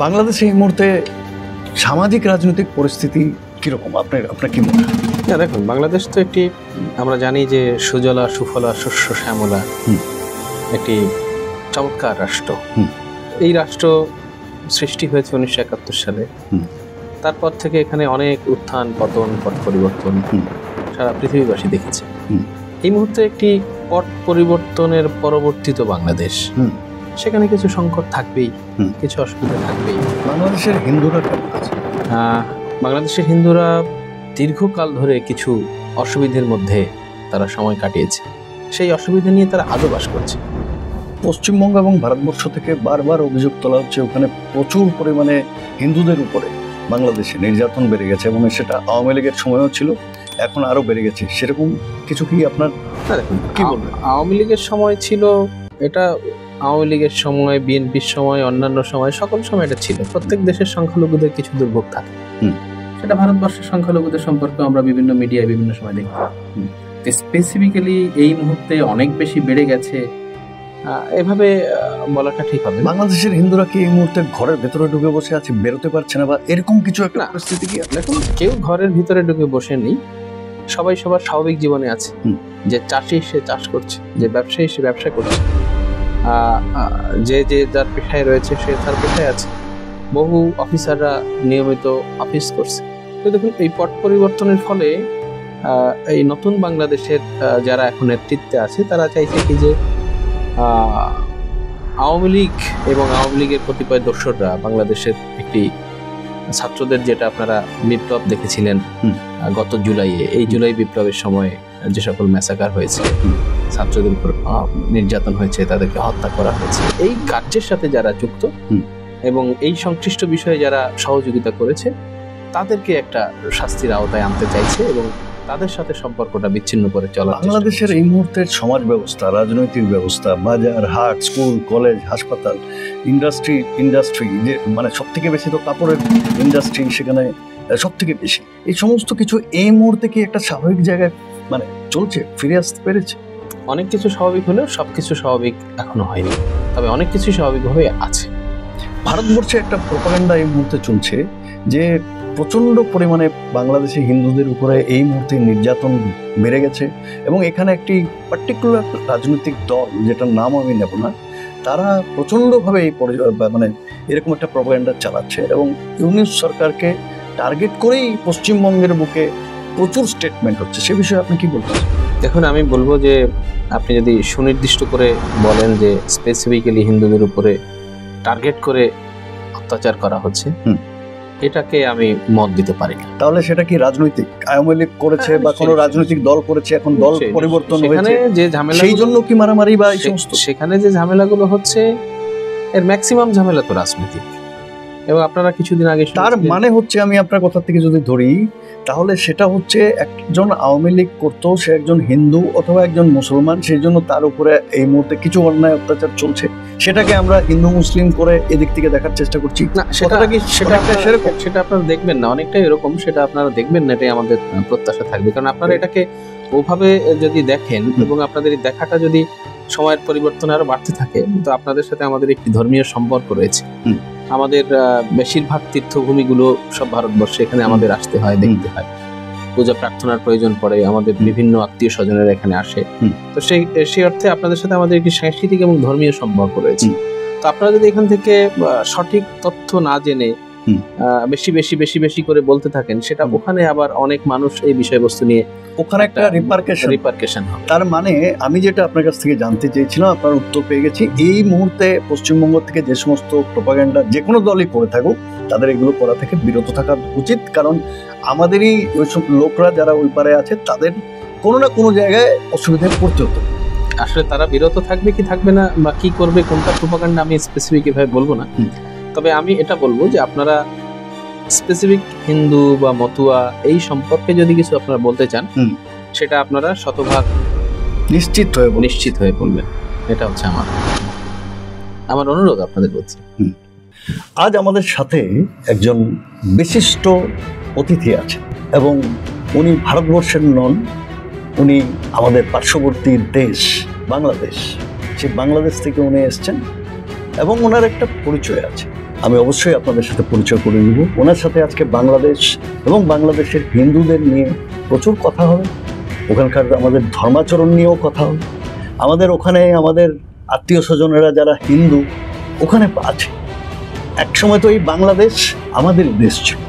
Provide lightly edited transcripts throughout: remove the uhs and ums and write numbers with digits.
বাংলাদেশে এই মুহূর্তে সামাজিক রাজনৈতিক পরিস্থিতি কিরকম আপনার কি মনে হয়? দেখুন, বাংলাদেশ তো একটি, আমরা জানি যে সুজলা সুফলা শস্য শ্যামলা একটি চমৎকার রাষ্ট্র। এই রাষ্ট্র সৃষ্টি হয়েছে 1971 সালে। তারপর থেকে এখানে অনেক উত্থান পতন, পট পরিবর্তন সারা পৃথিবীবাসী দেখেছে। এই মুহূর্তে একটি পট পরিবর্তনের পরবর্তী তো বাংলাদেশ, সেখানে কিছু সংকট থাকবেই, কিছু অসুবিধা থাকবেই। বাংলাদেশের হিন্দুরা কেমন আছে? বাংলাদেশের হিন্দুরা দীর্ঘকাল ধরে কিছু অসুবিধার মধ্যে তারা সময় কাটিয়েছে, সেই অসুবিধা নিয়ে তারা আজও বাস করছে। পশ্চিমবঙ্গ এবং ভারতবর্ষ থেকে বারবার অভিযোগ তোলা হচ্ছে ওখানে প্রচুর পরিমাণে হিন্দুদের উপরে বাংলাদেশে নির্যাতন বেড়ে গেছে, এবং সেটা আওয়ামী লীগের সময়ও ছিল, এখন আরো বেড়ে গেছে। সেরকম কিছু কি আপনার কি বলবেন? আওয়ামী লীগের সময় ছিল এটা, আওয়ামী লীগের সময়, বিএনপির সময়, অন্যান্য সময়, সকল সময় এটা ছিল। প্রত্যেক দেশের সংখ্যালঘুদের কিছু দুর্ভোগ থাকে, সেটা ভারতবর্ষের সংখ্যালঘুদের সম্পর্কে আমরা বিভিন্ন মিডিয়ায় বিভিন্ন সময় দেখি। স্পেসিফিক্যালি এই মুহূর্তে অনেক বেশি বেড়ে গেছে এভাবে বলাটা ঠিক হবে। বাংলাদেশের হিন্দুরা কি এই মুহূর্তে ঘরের ভেতরে ঢুকে বসে আছে, বেরোতে পারছে না, বা এরকম কিছু একটা পরিস্থিতি কি? দেখুন, কেউ ঘরের ভিতরে ঢুকে বসে নেই, সবাই সবার স্বাভাবিক জীবনে আছে। যে চাষি সে চাষ করছে, যে ব্যবসায়ী সে ব্যবসা করছে, যে যে যার পেশায় রয়েছে সে তার পেশায় আছে। বহু অফিসাররা নিয়মিত অফিস করছে। তো দেখুন, এই পট পরিবর্তনের ফলে এই নতুন বাংলাদেশের যারা এখন নেতৃত্বে আছে তারা চাইছে কি যে আওয়ামী লীগ এবং আওয়ামী লীগের কতিপয় দোসররা বাংলাদেশের একটি ছাত্রদের, যেটা আপনারা বিপ্লব দেখেছিলেন গত জুলাইয়ে, এই জুলাই বিপ্লবের সময় যে সকল ম্যাসাকার হয়েছে, ছাত্রদের উপর নির্যাতন হয়েছে, তাদেরকে হত্যা করা হয়েছে, এই কার্যের সাথে যারা যুক্ত এবং এই সংশ্লিষ্ট বিষয়ে যারা সহযোগিতা করেছে তাদেরকে একটা শাস্তির আওতায় আনতে চাইছে এবং তাদের সাথে সম্পর্কটা বিচ্ছিন্ন করে চলা। বাংলাদেশের এই মুহূর্তের সমাজ ব্যবস্থা, রাজনৈতিক ব্যবস্থা, বাজার হাট, স্কুল, কলেজ, হাসপাতাল, ইন্ডাস্ট্রি যে মানে সব থেকে বেশি তো কাপড়ের ইন্ডাস্ট্রি, সেখানে সব থেকে বেশি, এই সমস্ত কিছু এই মুহূর্তে কি একটা স্বাভাবিক জায়গায় মানে চলছে, ফিরে আসতে পেরেছে? অনেক কিছু স্বাভাবিক হলেও সবকিছু স্বাভাবিক এখনো হয়নি, তবে অনেক কিছু স্বাভাবিকভাবে আছে। ভারতবর্ষে একটা প্রোপাগান্ডা এই মুহূর্তে চলছে যে প্রচণ্ড পরিমাণে বাংলাদেশি হিন্দুদের উপরে এই মুহূর্তে নির্যাতন বেড়ে গেছে, এবং এখানে একটি পার্টিকুলার রাজনৈতিক দল, যেটার নাম আমি নেব না, তারা প্রচণ্ডভাবে এই মানে এরকম একটা প্রোপাগান্ডা চালাচ্ছে, এবং ইউনিট সরকারকে টার্গেট করেই পশ্চিমবঙ্গের বুকে প্রচুর স্টেটমেন্ট হচ্ছে। সে বিষয়ে আপনি কি বলছেন? দেখুন, আমি বলবো যে আপনি যদি সুনির্দিষ্ট করে বলেন যে স্পেসিফিক্যালি হিন্দুদের উপরে টার্গেট করে অত্যাচার করা হচ্ছে, এটাকে আমি মত দিতে পারি না। তাহলে সেটা কি রাজনৈতিক আওয়ামী লীগ করেছে বা কোনো রাজনৈতিক দল করেছে, এখন দল পরিবর্তন হয়েছে, যে ঝামেলা, সেই জন্য কি মারামারি বা এই সমস্ত? সেখানে যে ঝামেলাগুলো হচ্ছে এর ম্যাক্সিমাম ঝামেলা তো রাজনৈতিক। এবং আপনারা কিছুদিন আগে, তার মানে হচ্ছে, আমি আপনার কথা থেকে যদি ধরি, তাহলে সেটা হচ্ছে একজন আওয়ামী লীগ করতো, সে একজন হিন্দু অথবা একজন মুসলমান, সেই জন্য তার উপরে এই মুহূর্তে কিছু অন্যায় অত্যাচার চলছে, সেটাকে আমরা হিন্দু মুসলিম করে এদিক থেকে দেখার চেষ্টা করছি। না, সেটা আপনারা দেখবেন না, অনেকটাই এরকম, সেটা আপনারা দেখবেন না, এটাই আমাদের প্রত্যাশা থাকবে। কারণ আপনারা এটাকে ওভাবে যদি দেখেন এবং আপনাদের এই দেখাটা যদি সময়ের পরিবর্তন আরো বাড়তে থাকে, তো আপনাদের সাথে আমাদের একটি ধর্মীয় সম্পর্ক রয়েছে। আমাদের বেশিরভাগ তীর্থভূমিগুলো সব ভারতবর্ষে, এখানে আমাদের আসতে হয়, দেখতে হয়, পূজা প্রার্থনার প্রয়োজন পড়ে, আমাদের বিভিন্ন আত্মীয় স্বজনেরা এখানে আসে। তো সেই অর্থে আপনাদের সাথে আমাদের একটি সাংস্কৃতিক এবং ধর্মীয় সম্পর্ক রয়েছে। তো আপনারা যদি এখান থেকে সঠিক তথ্য না জেনে বেশি বেশি বেশি বেশি করে বলতে থাকেন, সেটা ওখানে আবার অনেক মানুষ এই বিষয়বস্তু নিয়ে ওখানে একটা রিপারকেশন হবে। তার মানে আমি যেটা আপনার কাছ থেকে জানতে চেয়েছিলাম, আপনার উত্তর পেয়ে গেছি। এই মুহূর্তে পশ্চিমবঙ্গ থেকে যে সমস্ত প্রোপাগান্ডা যে কোনো দলই করে থাকুক, তাদের এগুলো করা থেকে বিরত থাকা উচিত, কারণ আমাদেরই ওইসব লোকরা যারা ওই পারে আছে, তাদের কোনো না কোনো জায়গায় অসুবিধায় পড়তে হতো। আসলে তারা বিরত থাকবে কি থাকবে না, বা কি করবে, কোনটা প্রোপাগান্ডা, আমি স্পেসিফিক ভাবে বলবো না। তবে আমি এটা বলবো যে আপনারা স্পেসিফিক হিন্দু বা মতুয়া এই সম্পর্কে যদি কিছু আপনারা বলতে চান, সেটা আপনারা শতভাগ নিশ্চিত হয়ে বলবেন। এটা হচ্ছে আমার অনুরোধ আপনাদের প্রতি। আজ আমাদের সাথে একজন বিশিষ্ট অতিথি আছে, এবং উনি ভারতবর্ষের নন, উনি আমাদের পার্শ্ববর্তী দেশ বাংলাদেশ, সেই বাংলাদেশ থেকে উনি এসছেন, এবং ওনার একটা পরিচয় আছে। আমি অবশ্যই আপনাদের সাথে পরিচয় করে দিব। ওনার সাথে আজকে বাংলাদেশ এবং বাংলাদেশের হিন্দুদের নিয়ে প্রচুর কথা হবে, ওখানকার আমাদের ধর্মাচরণ নিয়েও কথা হবে। আমাদের ওখানে আমাদের আত্মীয় স্বজনেরা যারা হিন্দু ওখানে আছে, একসময় তো এই বাংলাদেশ আমাদের দেশ ছিল,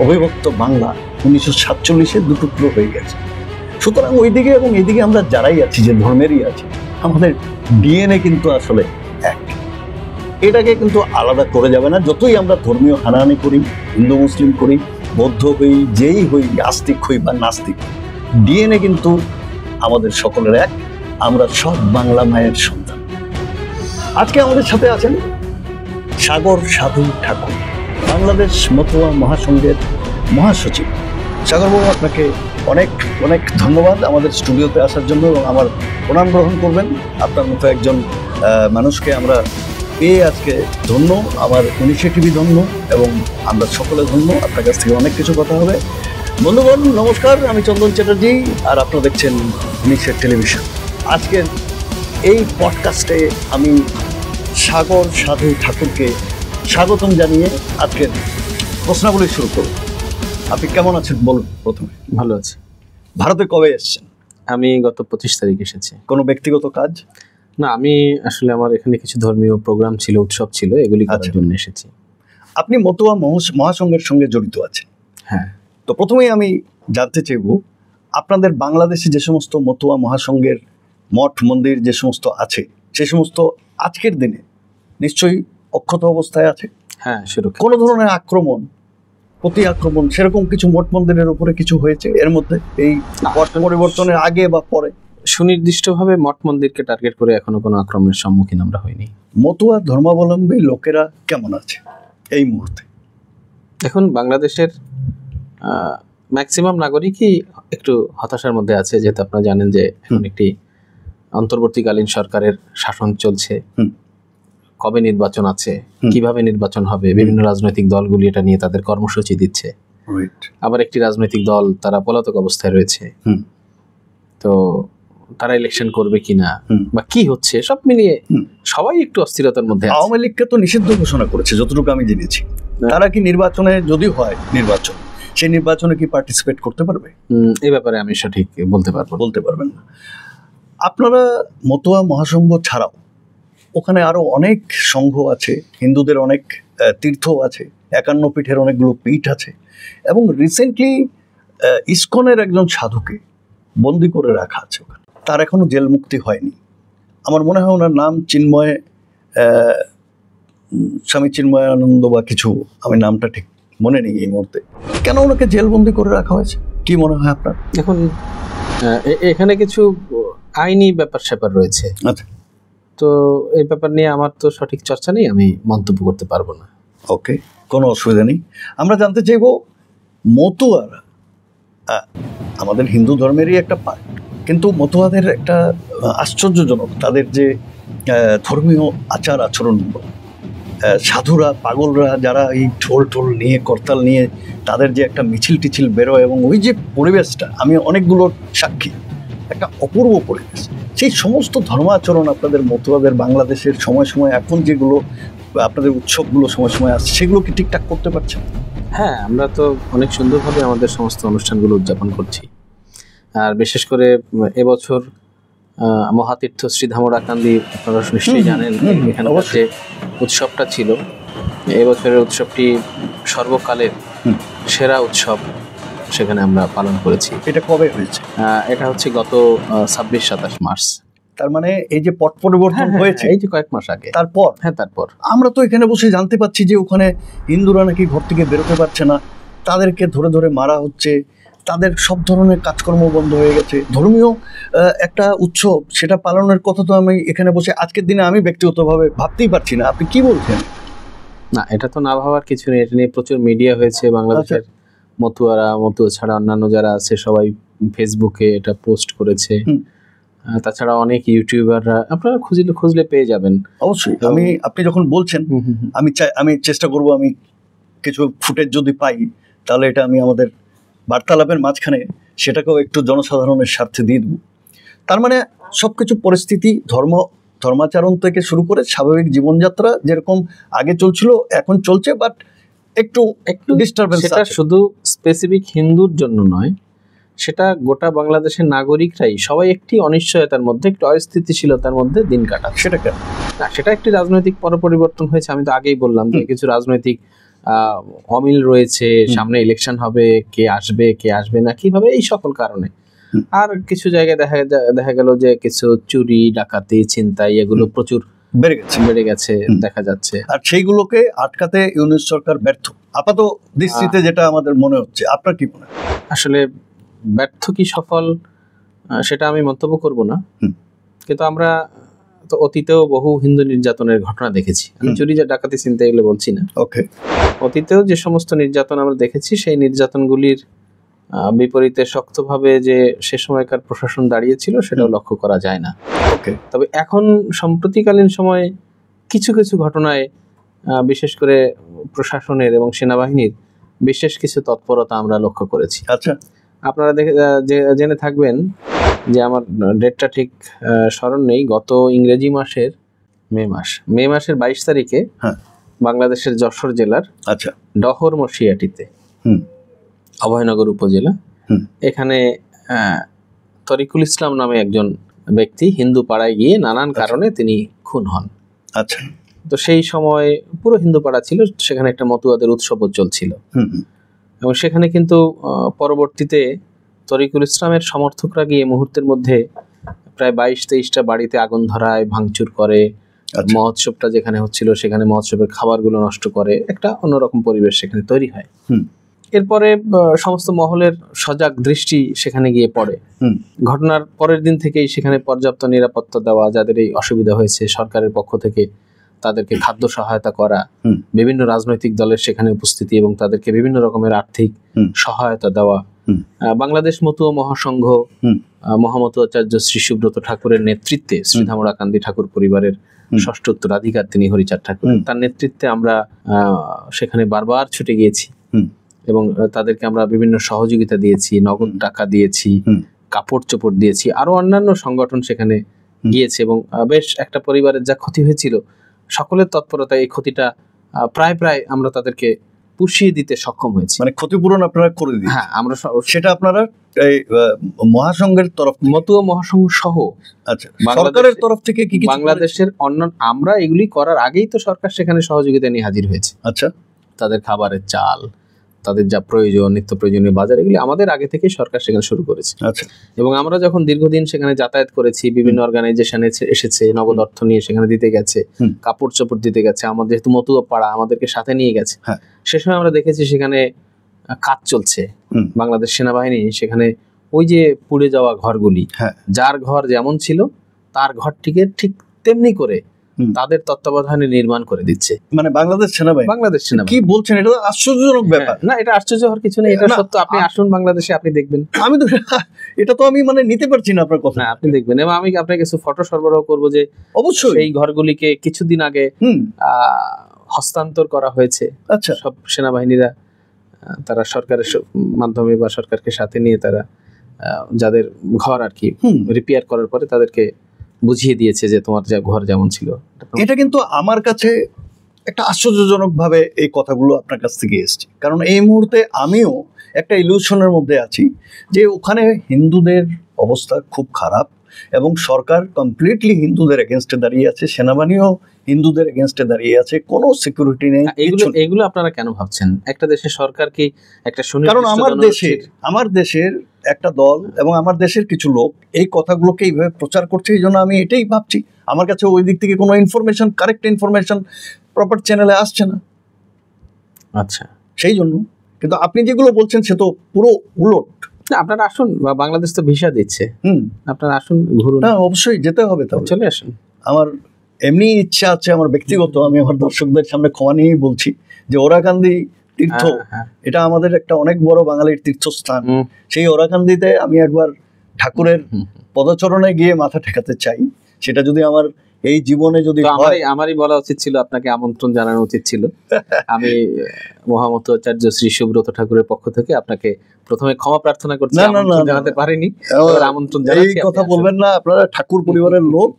অবিভক্ত বাংলা 1947-এ দুটুকরো হয়ে গেছে। সুতরাং ওইদিকে এবং এইদিকে আমরা যারাই আছি, যে ধর্মেরই আছি, আমাদের ডিএনএ কিন্তু আসলে এক। এটাকে কিন্তু আলাদা করে যাবে না, যতই আমরা ধর্মীয় হানাহানি করি, হিন্দু মুসলিম করি, বৌদ্ধ হই, যেই হই, আস্তিক হই বা নাস্তিক, ডিএনএ কিন্তু আমাদের সকলের এক। আমরা সব বাংলা মায়ের সন্তান। আজকে আমাদের সাথে আছেন সাগর সাধু ঠাকুর, বাংলাদেশ মতুয়া মহাসংঘের মহাসচিব। সাগরবাবু, আপনাকে অনেক অনেক ধন্যবাদ আমাদের স্টুডিওতে আসার জন্য, এবং আমার প্রণাম গ্রহণ করবেন। আপনার মতো একজন মানুষকে আমরা পেয়ে আজকে ধন্য, আমার ইনিশিয়েটিভই ধন্য, এবং আমরা সকলে ধন্য। আপনার কাছ থেকে অনেক কিছু কথা হবে। বন্ধুগণ নমস্কার, আমি চন্দন চ্যাটার্জি, আর আপনারা দেখছেন নিশ্চয় টেলিভিশন। আজকের এই পডকাস্টে আমি সাগর সাধু ঠাকুরকে স্বাগতম জানিয়ে আজকের প্রশ্নাবলী শুরু করব। আপনি কেমন আছেন বলুন প্রথমে। ভালো আছে। ভারতে কবে এসেছেন? আমি গত 25 তারিখ এসেছি। কোনো ব্যক্তিগত কাজ? না, আমি আসলে আমার এখানে কিছু ধর্মীয় প্রোগ্রাম ছিল, উৎসব ছিল, এগুলি করার জন্য এসেছি। আপনি মতুয়া মহাসংঘের সঙ্গে জড়িত আছেন। হ্যাঁ। তো প্রথমেই আমি জানতে চাইব, আপনাদের বাংলাদেশে যে সমস্ত মতুয়া মহাসংঘের মঠ মন্দির যে সমস্ত আছে, সে সমস্ত আজকের দিনে নিশ্চয়ই অক্ষত অবস্থায় আছে। হ্যাঁ, সেরকম কোনো ধরনের আক্রমণ, প্রতি আক্রমণ সেরকম কিছু মঠ মন্দিরের উপরে কিছু হয়েছে এর মধ্যে, এই পট পরিবর্তনের আগে বা পরে? সুনির্দিষ্টভাবে মঠ মন্দিরকে টার্গেট করে এখনো কোনো আক্রমণের সম্মুখীন আমরা হইনি। মতুয়া ধর্মাবলম্বী লোকেরা কেমন আছে এই মুহূর্তে? এখন বাংলাদেশের ম্যাক্সিমাম নাগরিকই একটু হতাশার মধ্যে আছে, যেহেতু আপনারা জানেন যে এখন একটি অন্তর্বর্তীকালীন সরকারের শাসন চলছে। কবে নির্বাচন আছে, কিভাবে নির্বাচন হবে, বিভিন্ন রাজনৈতিক দলগুলি এটা নিয়ে তাদের কর্মসূচি দিচ্ছে। আবার একটি রাজনৈতিক দল তারা পলাতক অবস্থায় রয়েছে, তো তারা ইলেকশন করবে কিনা বা কি হচ্ছে, সব মিলিয়ে সবাই একটু অস্থিরতার মধ্যে আছে। আওয়ামী লীগকে তো নিষিদ্ধ ঘোষণা করেছে যতটুকু আমি জেনেছি। তারা কি নির্বাচনে, যদি হয় নির্বাচন, সেই নির্বাচনে কি পার্টিসিপেট করতে পারবে? এই ব্যাপারে আমি সঠিক বলতে পারবেন না। আপনারা মতুয়া মহাসংঘ ছাড়াও ওখানে আরো অনেক সংঘ আছে, হিন্দুদের অনেক তীর্থ আছে, 51 পীঠের অনেকগুলো পীঠ আছে, এবং রিসেন্টলি ইসকনের একজন সাধুকে বন্দি করে রাখা আছে ওখানে। তার এখনো জেল মুক্তি হয়নি। আমার মনে হয় ওনার নাম চিন্ময়, স্বামী চিন্ময়ানন্দ বা কিছু, আমি নামটা ঠিক মনে নেই এই মুহূর্তে। কেন ওনাকে জেলবন্দি করে রাখা হয়েছে, কি মনে হয় আপনার? এখন এখানে কিছু আইনি ব্যাপার স্যাপার রয়েছে। আচ্ছা, তো এই ব্যাপার নিয়ে আমার তো সঠিক চর্চা নেই, আমি মন্তব্য করতে পারবো না। ওকে, কোনো অসুবিধা নেই। আমরা জানতে চাইব, মতুয়ারা আমাদের হিন্দু ধর্মেরই একটা পার্ট, কিন্তু মতুয়াদের একটা আশ্চর্যজনক তাদের যে ধর্মীয় আচার আচরণ, সাধুরা, পাগলরা যারা এই ঢোল নিয়ে, করতাল নিয়ে তাদের যে একটা মিছিল টিছিল বেরোয়, এবং ওই যে পরিবেশটা, আমি অনেকগুলো সাক্ষী, একটা অপূর্ব পরিবেশ। সেই সমস্ত ধর্মাচরণ আপনাদের মতুয়াদের বাংলাদেশের সময় সময়, এখন যেগুলো আপনাদের উৎসবগুলো সময় সময় আসছে, সেগুলো কি ঠিকঠাক করতে পারছেন? হ্যাঁ, আমরা তো অনেক সুন্দরভাবে আমাদের সমস্ত অনুষ্ঠানগুলো উদযাপন করছি। আর বিশেষ করে এবছর মহাতীর্থ শ্রী ধামরাকান্দি, আপনারা নিশ্চয়ই জানেন, এখানে যে উৎসবটা ছিল, এবছরের উৎসবটি সর্বকালের সেরা উৎসব সেখানে আমরা পালন করেছি। এটা কবে হয়েছে? এটা হচ্ছে গত 26-27 মার্চ। তার মানে এই যে পট পরিবর্তন হয়েছে, এই যে কয়েক মাস আগে, তারপর? হ্যাঁ, তারপর আমরা তো এখানে বসে জানতে পাচ্ছি যে ওখানে হিন্দুরা নাকি ঘর থেকে বেরোতে পারছে না, তাদেরকে ধরে ধরে মারা হচ্ছে, তাদের সব ধরনের কাজকর্ম বন্ধ হয়ে গেছে। ধর্মীয় একটা উৎসব, সেটা পালনের কথা তো আমি এখানে বসে আজকের দিনে আমি ব্যক্তিগতভাবে ভাবতেই পারছি না। আপনি কি বলছেন? না, এটা তো না ভাবার কিছু নেই। এটা নিয়ে প্রচুর মিডিয়া হয়েছে। বাংলাদেশের মতুয়া ছাড়া অন্যান্য যারা আছে সবাই ফেসবুকে এটা পোস্ট করেছে। তাছাড়া অনেক ইউটিউবাররা, আপনারা খুঁজলে পেয়ে যাবেন। অবশ্যই, আপনি যখন বলছেন, আমি চেষ্টা করব, আমি কিছু ফুটেজ যদি পাই তাহলে এটা আমি আমাদের বার্তালাপের মাঝখানে সেটাকেও একটু জনসাধারণের স্বার্থে দিয়ে দেবো। তার মানে সবকিছু পরিস্থিতি, ধর্ম ধর্মাচরণ থেকে শুরু করে স্বাভাবিক জীবনযাত্রা যেরকম আগে চলছিল এখন চলছে, বাট একটু একটু ডিস্টারবেন্স সেটা আছে। শুধু স্পেসিফিক হিন্দুর জন্য নয়, সেটা গোটা বাংলাদেশের নাগরিকরাই সবাই একটি অনিশ্চয়তার মধ্যে, একটু অস্থিতিশীলতার মধ্যে দিন কাটাচ্ছে। সেটা কেন? না, সেটা একটি রাজনৈতিক পরিবর্তন হয়েছে। আমি তো আগেই বললাম যে কিছু রাজনৈতিক অমিল রয়েছে, সামনে ইলেকশন হবে, কে আসবে না কিভাবে, এই সকল কারণে। আর কিছু জায়গায় দেখা গেল যে কিছু চুরি ডাকাতি ছিনতাই এগুলো প্রচুর বেড়ে গেছে দেখা যাচ্ছে, আর সেইগুলোকে আটকাতে ইউনিট সরকার ব্যর্থ আপাত দৃষ্টিতে, যেটা আমাদের মনে হচ্ছে। আপনার কি মনে হয়? আসলে ব্যর্থ কি সফল সেটা আমি মন্তব্য করব না, কিন্তু আমরা তো অতীতেও বহু হিন্দু নির্যাতনের ঘটনা দেখেছি। আমি চুরি ডাকাতি ছিনতাই এগুলো বলছি না, ওকে। অতীতেও যে সমস্ত নির্যাতন আমরা দেখেছি সেই নির্যাতনগুলির বিপরীতে শক্তভাবে যে সে সময়কার প্রশাসন দাঁড়িয়েছিল সেটাও লক্ষ্য করা যায় না। ওকে। তবে এখন সাম্প্রতিককালীন সময়ে কিছু কিছু ঘটনায় বিশেষ করে প্রশাসনের এবং সেনাবাহিনীর বিশেষ কিছু তৎপরতা আমরা লক্ষ্য করেছি। আচ্ছা, আপনারা জেনে থাকবেন যে আমার ডেটটা ঠিক স্মরণ নেই, গত ইংরেজি মাসের মে মাসের 22 তারিখে বাংলাদেশের যশোর জেলার আচ্ছা, ডহর মশিয়াটিতে, অভয়নগর উপজেলা, এখানে তরিকুল ইসলাম নামে একজন ব্যক্তি হিন্দু পাড়ায় গিয়ে নানান কারণে তিনি খুন হন। আচ্ছা। তো সেই সময় পুরো হিন্দু পাড়া ছিল, সেখানে একটা মতুয়াদের উৎসবও চলছিল, এবং সেখানে কিন্তু পরবর্তীতে তরিকুল ইসলামের সমর্থকরা গিয়ে মুহূর্তের মধ্যে প্রায় 22-23টা বাড়িতে আগুন ধরায়, ভাঙচুর করে, মহোৎসবটা যেখানে হচ্ছিল সেখানে মহোৎসবের খাবারগুলো নষ্ট করে, একটা অন্যরকম পরিবেশ সেখানে তৈরি হয়। এরপরে সমস্ত মহলের সজাগ দৃষ্টি সেখানে গিয়ে পড়ে। ঘটনার পরের দিন থেকেই সেখানে পর্যাপ্ত নিরাপত্তা দেওয়া, যাদের এই অসুবিধা হয়েছে সরকারের পক্ষ থেকে তাদেরকে খাদ্য সহায়তা করা, বিভিন্ন রাজনৈতিক দলের সেখানে উপস্থিতি এবং তাদেরকে বিভিন্ন রকমের আর্থিক সহায়তা দেওয়া। বাংলাদেশ মতুয়া মহাসংঘ মহামতুয়াচার্য শ্রী সুব্রত ঠাকুরের নেতৃত্বে, শ্রী ধামরাকান্দি ঠাকুর পরিবারের ষষ্ঠ উত্তরাধিকার তিনি হরিচাঁদ ঠাকুর, তার নেতৃত্বে আমরা সেখানে বারবার ছুটে গিয়েছি এবং তাদেরকে আমরা বিভিন্ন সহযোগিতা দিয়েছি, নগদ টাকা দিয়েছি, কাপড় চোপড় দিয়েছি, আরো অন্যান্য সংগঠন সেখানে গিয়েছে এবং বেশ একটা পরিবারের যা ক্ষতি হয়েছিল সকলের তৎপরতায় এই ক্ষতিটা প্রায় আমরা তাদেরকে পুষিয়ে দিতে সক্ষম হয়েছি। মানে ক্ষতিপূরণ আপনারা করে দিন? হ্যাঁ, আমরা সেটা আপনারা এই মহাসংঘের তরফ, মতুয়া মহাসংঘ সহ, আচ্ছা, সরকারের তরফ থেকে কি বাংলাদেশের অন্য, আমরা এগুলি করার আগেই তো সরকার সেখানে সহযোগিতা নিয়ে হাজির হয়েছে। আচ্ছা, তাদের খাবারের চাল, তাদের যা প্রয়োজন, নিত্য প্রয়োজনীয় বাজার, এগুলি আমাদের আগে থেকেই সরকার সেখানে শুরু করেছে। আচ্ছা। এবং আমরা যখন দীর্ঘদিন সেখানে যাতায়াত করেছি, বিভিন্ন অর্গানাইজেশনে এসেছে, নগদ অর্থ নিয়ে সেখানে দিতে গেছে, কাপড় চোপড় দিতে গেছে, আমাদের যেহেতু মতুয়া পাড়া আমাদেরকে সাথে নিয়ে গেছে, সে সময় আমরা দেখেছি সেখানে কাজ চলছে। বাংলাদেশ সেনাবাহিনী সেখানে ওই যে পুড়ে যাওয়া ঘরগুলি, যার ঘর যেমন ছিল তার ঘরটিকে ঠিক তেমনি করে তাদের তত্ত্বাবধানে নির্মাণ করে দিচ্ছে। মানে বাংলাদেশ সেনাবাহিনী কি বলছেন? এটা আশ্চর্যজনক ব্যাপার। না, এটা আশ্চর্য হওয়ার কিছু নেই, এটা সত্য। আপনি আসুন বাংলাদেশে, আপনি দেখবেন। আমি তো এটা তো আমি মানে নিতে পারছি না আপনার কথা। না, আপনি দেখবেন এবং আমি আপনাকে কিছু ফটো সরবরাহ করবো যে অবশ্যই এই ঘরগুলিকে কিছুদিন আগে হস্তান্তর করা হয়েছে। আচ্ছা, সব সেনাবাহিনীরা তারা সরকারের মাধ্যমে বা সরকারকে সাথে নিয়ে তারা যাদের ঘর আর কি রিপেয়ার করার পরে তাদেরকে বুঝিয়ে দিয়েছে যে তোমার যা ঘর যেমন ছিল। এটা কিন্তু আমার কাছে একটা আশ্চর্যজনক ভাবে এই কথাগুলো আপনার কাছ থেকে এসছে, কারণ এই মুহূর্তে আমিও একটা ইলিউশনের মধ্যে আছি যে ওখানে হিন্দুদের অবস্থা খুব খারাপ এবং সরকার কমপ্লিটলি হিন্দুদের এগেনস্টে দাঁড়িয়ে আছে, সেনাবাহিনীও হিন্দুদের এগেনস্টে দাঁড়িয়ে আছে, কোনো সিকিউরিটি নেই। এগুলো আপনারা কেন ভাবছেন? একটা দেশের সরকার কি একটা সুনির্দিষ্ট, কারণ আমার দেশের একটা দল এবং আমার দেশের কিছু লোক এই কথাগুলোকে এইভাবে প্রচার করছে, এই জন্য আমি এটাই ভাবছি। আমার কাছে ওই দিক থেকে কোনো ইনফরমেশন, কারেক্ট ইনফরমেশন প্রপার চ্যানেলে আসছে না। আচ্ছা, সেই জন্য। কিন্তু আপনি যেগুলো বলছেন সে তো পুরো উলট। আপনারা আসুন, বাংলাদেশ তো ভিসা দিচ্ছে, আপনারা আসুন, ঘুরুন। না, অবশ্যই যেতে হবে, তাহলে চলে আসুন। আমার এমনি ইচ্ছা আছে, আমার ব্যক্তিগত, আমি আমার দর্শকদের সামনে ক্ষমা নিয়েই বলছি যে ওরাকান্দি তীর্থ, এটা আমাদের একটা অনেক বড় বাঙালির তীর্থস্থান। সেই ওরাকান্দিতে আমি একবার ঠাকুরের পদচরণে গিয়ে মাথা ঠেকাতে চাই। সেটা যদি আমার এই জীবনে যদি হয়, আমারই বলা উচিত ছিল, আপনাকে আমন্ত্রণ জানানো উচিত ছিল। আমি মহামতুয়াচার্য শ্রী সুব্রত ঠাকুরের পক্ষ থেকে আপনাকে প্রথমে ক্ষমা প্রার্থনা করছি, জানাতে পারিনি, আমন্ত্রণ জানাচ্ছি। এই কথা বলবেন না, আপনারা ঠাকুর পরিবারের লোক,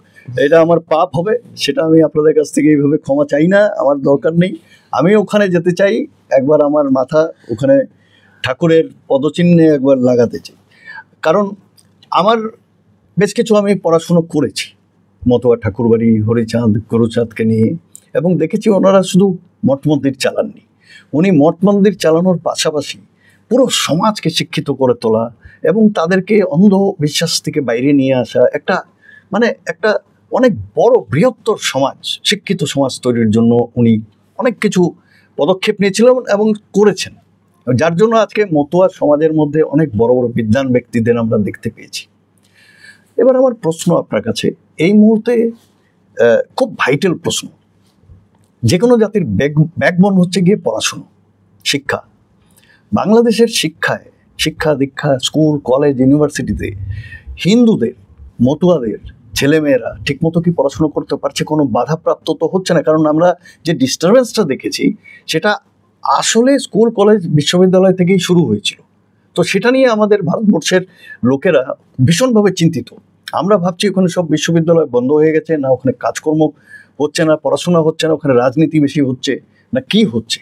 এটা আমার পাপ হবে, সেটা আমি আপনাদের কাছ থেকে এইভাবে ক্ষমা চাই না, আমার দরকার নেই। আমি ওখানে যেতে চাই, একবার আমার মাথা ওখানে ঠাকুরের পদচিহ্নে একবার লাগাতে চাই। কারণ আমার বেশ কিছু আমি পড়াশুনো করেছি মতুয়া ঠাকুরবাড়ি, হরিচাঁদ, গুরুচাঁদকে নিয়ে, এবং দেখেছি ওনারা শুধু মঠ মন্দির চালাননি, উনি মঠ মন্দির চালানোর পাশাপাশি পুরো সমাজকে শিক্ষিত করে তোলা এবং তাদেরকে অন্ধ বিশ্বাস থেকে বাইরে নিয়ে আসা, একটা একটা অনেক বড় বৃহত্তর সমাজ, শিক্ষিত সমাজ তৈরির জন্য উনি অনেক কিছু পদক্ষেপ নিয়েছিলেন এবং করেছেন, যার জন্য আজকে মতুয়া সমাজের মধ্যে অনেক বড় বড় বিদ্বান ব্যক্তিদের আমরা দেখতে পেয়েছি। এবার আমার প্রশ্ন আপনার কাছে, এই মুহূর্তে খুব ভাইটাল প্রশ্ন, যে কোনো জাতির ব্যাকবোন হচ্ছে গিয়ে পড়াশুনো, শিক্ষা। বাংলাদেশের শিক্ষা দীক্ষা, স্কুল, কলেজ, ইউনিভার্সিটিতে হিন্দুদের, মতুয়াদের ছেলেমেয়েরা ঠিকমতো কি পড়াশুনো করতে পারছে? কোনো বাধাপ্রাপ্ত তো হচ্ছে না, কারণ আমরা যে ডিস্টারবেন্সটা দেখেছি সেটা আসলে স্কুল, কলেজ, বিশ্ববিদ্যালয় থেকেই শুরু হয়েছিল। তো সেটা নিয়ে আমাদের ভারতবর্ষের লোকেরা ভীষণভাবে চিন্তিত। আমরা ভাবছি ওখানে সব বিশ্ববিদ্যালয় বন্ধ হয়ে গেছে, না ওখানে কাজকর্ম হচ্ছে না, পড়াশোনা হচ্ছে না, ওখানে রাজনীতি বেশি হচ্ছে, না কি হচ্ছে?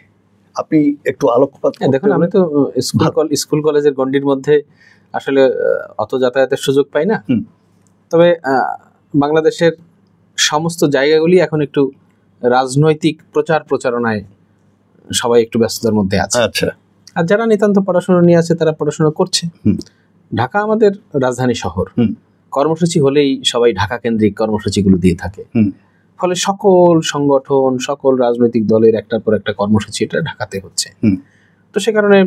আপনি একটু আলোকপাত করতে। দেখুন, আমি তো স্কুল কলেজের গণ্ডির মধ্যে আসলে অত যাতায়াতের সুযোগ পাই না, তবে বাংলাদেশের সমস্ত জায়গাগুলি এখন একটু রাজনৈতিক প্রচারণায় সবাই একটু ব্যস্ততার মধ্যে আছে। আচ্ছা। আর যারা নিতান্ত পড়াশোনা নিয়ে আছে তারা পড়াশোনা করছে। ঢাকা আমাদের রাজধানী শহর, কর্মসূচি হলেই সবাই ঢাকা কেন্দ্রিক কর্মসূচিগুলো দিয়ে থাকে, ফলে সকল সংগঠন, সকল রাজনৈতিক দলের একটার পর একটা কর্মসূচি এটা ঢাকাতে হচ্ছে। তো সে কারণে